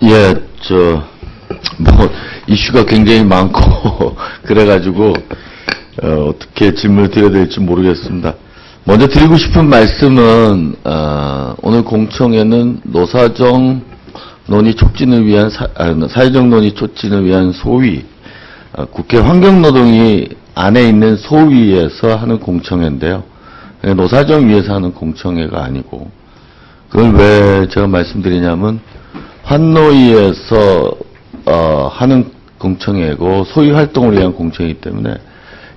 예, 이슈가 굉장히 많고, 그래가지고, 어떻게 질문을 드려야 될지 모르겠습니다. 먼저 드리고 싶은 말씀은, 오늘 공청회는 노사정 논의 촉진을 위한, 사회적 논의 촉진을 위한 소위, 국회 환경노동위 안에 있는 소위에서 하는 공청회인데요. 노사정 위에서 하는 공청회가 아니고, 그걸 왜 제가 말씀드리냐면, 환노위에서 하는 공청회고 소위 활동을 위한 공청회이기 때문에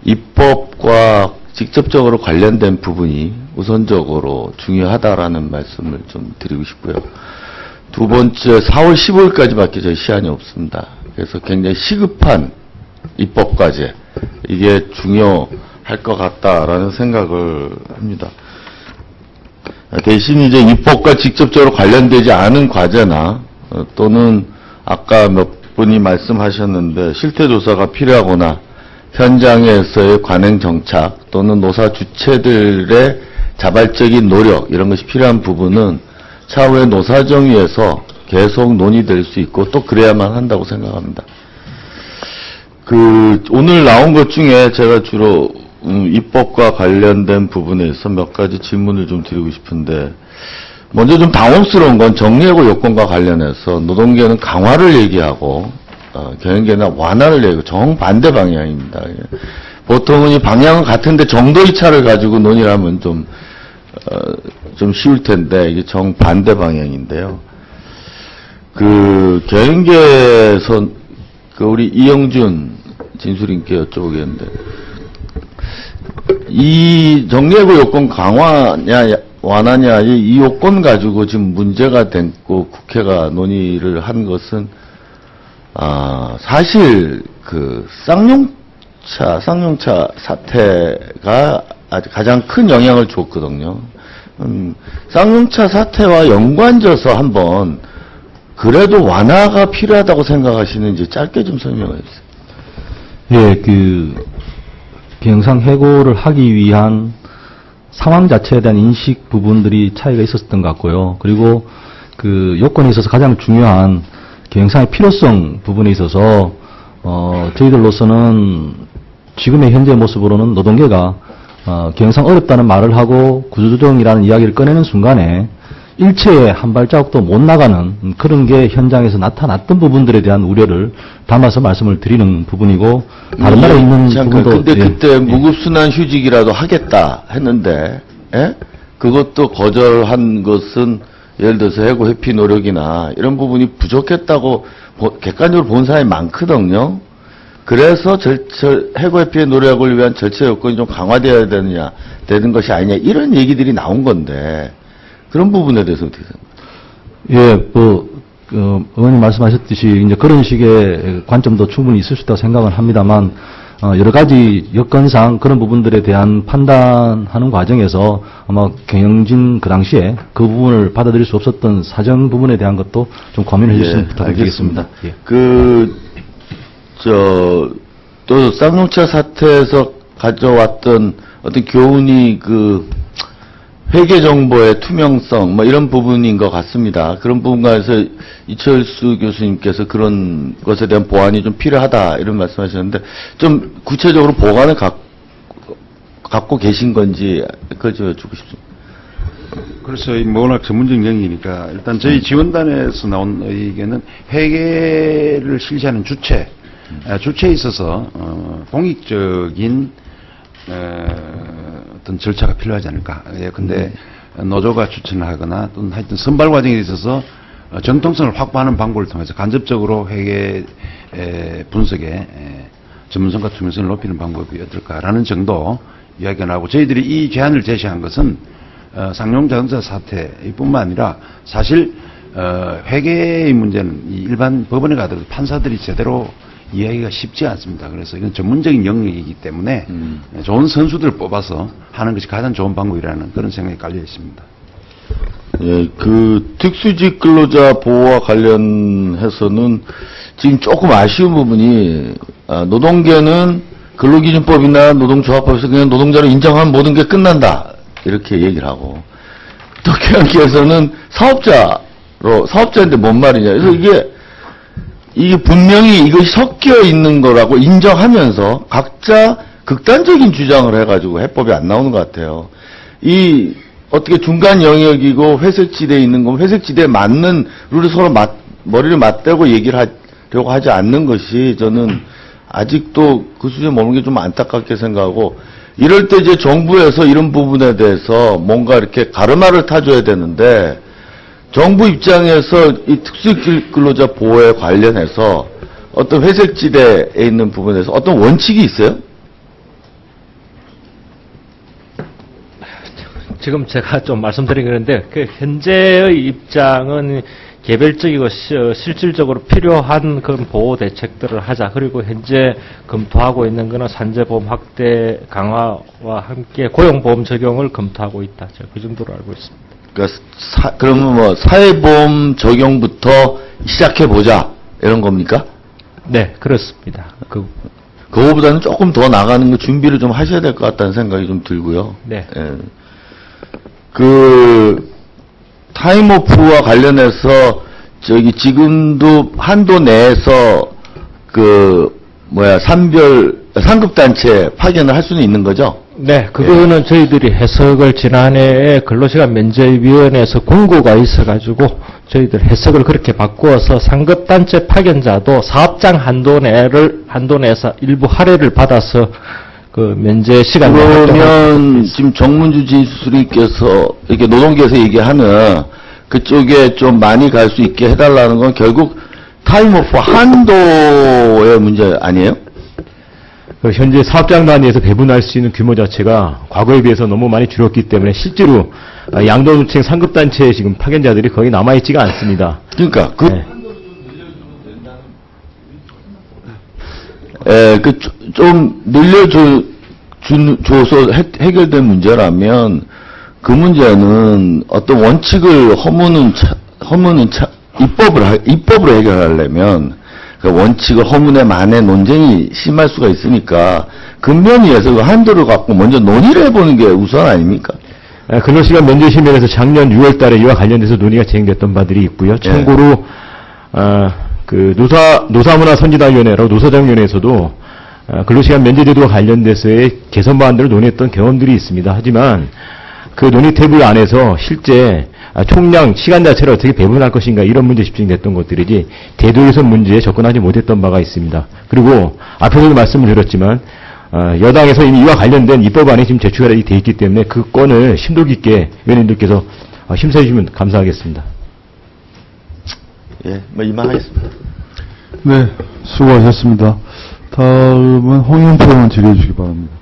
입법과 직접적으로 관련된 부분이 우선적으로 중요하다라는 말씀을 좀 드리고 싶고요. 두 번째, 4월 15일까지밖에 저희 시한이 없습니다. 그래서 굉장히 시급한 입법과제, 이게 중요할 것 같다라는 생각을 합니다. 대신 이제 입법과 직접적으로 관련되지 않은 과제나 또는 아까 몇 분이 말씀하셨는데 실태조사가 필요하거나 현장에서의 관행 정착 또는 노사 주체들의 자발적인 노력 이런 것이 필요한 부분은 차후에 노사정위에서 계속 논의될 수 있고 또 그래야만 한다고 생각합니다. 오늘 나온 것 중에 제가 주로 입법과 관련된 부분에서 몇 가지 질문을 좀 드리고 싶은데, 먼저 좀 당혹스러운 건 정리해고 요건과 관련해서 노동계는 강화를 얘기하고 경영계는 완화를 얘기하고 정반대 방향입니다. 보통은 이 방향은 같은데 정도의 차를 가지고 논의를 하면 좀 쉬울 텐데 이게 정반대 방향인데요. 경영계에서 우리 이영준 진술인께 여쭤보겠는데, 이 정리해고 요건 강화냐 완화냐 이 요건 가지고 지금 문제가 됐고 국회가 논의를 한 것은 사실 쌍용차 사태가 가장 큰 영향을 줬거든요. 쌍용차 사태와 연관져서 한번 그래도 완화가 필요하다고 생각하시는지 짧게 좀 설명해 주세요. 예, 경영상 해고를 하기 위한 상황 자체에 대한 인식 부분들이 차이가 있었던 것 같고요. 그리고 요건에 있어서 가장 중요한 경영상의 필요성 부분에 있어서 저희들로서는 지금의 현재 모습으로는 노동계가 경영상 어렵다는 말을 하고 구조조정이라는 이야기를 꺼내는 순간에 일체의 한 발자국도 못 나가는 그런 게 현장에서 나타났던 부분들에 대한 우려를 담아서 말씀을 드리는 부분이고, 다른 나라에 있는 부분도. 근데 그때 무급순환 휴직이라도 하겠다 했는데, 예? 그것도 거절한 것은 예를 들어서 해고 회피 노력이나 이런 부분이 부족했다고 객관적으로 본 사람이 많거든요. 그래서 해고 회피의 노력을 위한 절차 요건이 좀 강화되어야 되는 것이 아니냐 이런 얘기들이 나온 건데, 그런 부분에 대해서 어떻게 생각하세요? 예, 의원님 말씀하셨듯이 이제 그런 식의 관점도 충분히 있을 수 있다고 생각을 합니다만, 여러 가지 여건상 그런 부분들에 대한 판단하는 과정에서 아마 경영진 그 당시에 그 부분을 받아들일 수 없었던 사정 부분에 대한 것도 좀 고민해 주시면 부탁드리겠습니다. 예. 또 쌍용차 사태에서 가져왔던 어떤 교훈이 회계 정보의 투명성, 이런 부분인 것 같습니다. 그런 부분과에서 이철수 교수님께서 그런 것에 대한 보완이 좀 필요하다, 이런 말씀 하셨는데, 좀 구체적으로 보완을 갖고 계신 건지, 그걸 좀 여쭙고 싶습니다. 그래서 워낙 전문적인 영역이니까, 일단 저희 지원단에서 나온 의견은 회계를 실시하는 주체에 있어서, 공익적인, 어떤 절차가 필요하지 않을까. 예, 근데 노조가 추천을 하거나 또는 하여튼 선발 과정에 있어서 정통성을 확보하는 방법을 통해서 간접적으로 회계 분석의 전문성과 투명성을 높이는 방법이 어떨까라는 정도 이야기가 나오고, 저희들이 이 제안을 제시한 것은 쌍용자동차 사태뿐만 아니라 사실 회계의 문제는 일반 법원에 가더라도 판사들이 제대로 이해하기가 쉽지 않습니다. 그래서 이건 전문적인 영역이기 때문에 좋은 선수들을 뽑아서 하는 것이 가장 좋은 방법이라는 그런 생각이 깔려 있습니다. 예, 특수직 근로자 보호와 관련해서는 지금 조금 아쉬운 부분이, 노동계는 근로기준법이나 노동조합법에서 그냥 노동자를 인정하면 모든 게 끝난다, 이렇게 얘기를 하고, 또 경영계에서는 사업자인데 뭔 말이냐. 그래서 이게 이게 분명히 이것이 섞여 있는 거라고 인정하면서 각자 극단적인 주장을 해가지고 해법이 안 나오는 것 같아요. 이 어떻게 중간 영역이고 회색지대에 있는 건 회색지대에 맞는 룰을 서로 머리를 맞대고 얘기를 하려고 하지 않는 것이 저는 아직도 그 수준에 머무는 게 좀 안타깝게 생각하고, 이럴 때 이제 정부에서 이런 부분에 대해서 뭔가 이렇게 가르마를 타줘야 되는데, 정부 입장에서 이 특수근로자 보호에 관련해서 어떤 회색지대에 있는 부분에서 어떤 원칙이 있어요? 지금 제가 좀 말씀드리는데, 그 현재의 입장은 개별적이고 실질적으로 필요한 그런 보호 대책들을 하자. 그리고 현재 검토하고 있는 것은 산재보험 확대 강화와 함께 고용보험 적용을 검토하고 있다. 제가 그 정도로 알고 있습니다. 그러니까 그러면 뭐 사회보험 적용부터 시작해보자 이런 겁니까? 네, 그렇습니다. 그거보다는 조금 더 나가는 거 준비를 좀 하셔야 될 것 같다는 생각이 좀 들고요. 네. 예. 타임오프와 관련해서 저기 지금도 한도 내에서 상급단체 파견을 할 수는 있는 거죠? 네, 그거는 저희들이 해석을 지난해에 근로시간 면제위원회에서 공고가 있어가지고 저희들 해석을 그렇게 바꾸어서 상급단체 파견자도 사업장 한도 내에서 일부 할애를 받아서 그 면제 시간. 그러면 지금 정문주 진수리께서 이렇게 노동계에서 얘기하는 그쪽에 좀 많이 갈 수 있게 해달라는 건 결국 타임오프 한도의 문제 아니에요? 현재 사업장 단위에서 배분할 수 있는 규모 자체가 과거에 비해서 너무 많이 줄었기 때문에 실제로 양도노총 상급단체에 지금 파견자들이 거의 남아있지가 않습니다. 그러니까 네. 좀 늘려줘서 해결된 문제라면 그 문제는 어떤 원칙을 입법으로 해결하려면 그 원칙을 허문에 만에 논쟁이 심할 수가 있으니까 근면위에서 그 한도를 갖고 먼저 논의를 해보는 게 우선 아닙니까? 근로시간 면제심의에서 작년 6월 달에 이와 관련돼서 논의가 진행됐던 바들이 있고요. 참고로 그 노사문화선진화위원회라고 노사장위원회에서도 근로시간 면제제도와 관련돼서의 개선 방안들을 논의했던 경험들이 있습니다. 하지만 그 논의 테이블 안에서 실제 총량, 시간 자체를 어떻게 배분할 것인가 이런 문제 집중됐던 것들이지 대도에서 문제에 접근하지 못했던 바가 있습니다. 그리고 앞에서도 말씀을 드렸지만 여당에서 이미 이와 관련된 입법안이 지금 제출이 되어 있기 때문에 그 건을 심도 깊게 의원님들께서 심사해 주시면 감사하겠습니다. 예, 이만하겠습니다. 네, 수고하셨습니다. 다음은 홍영표 의원 질의해 주시기 바랍니다.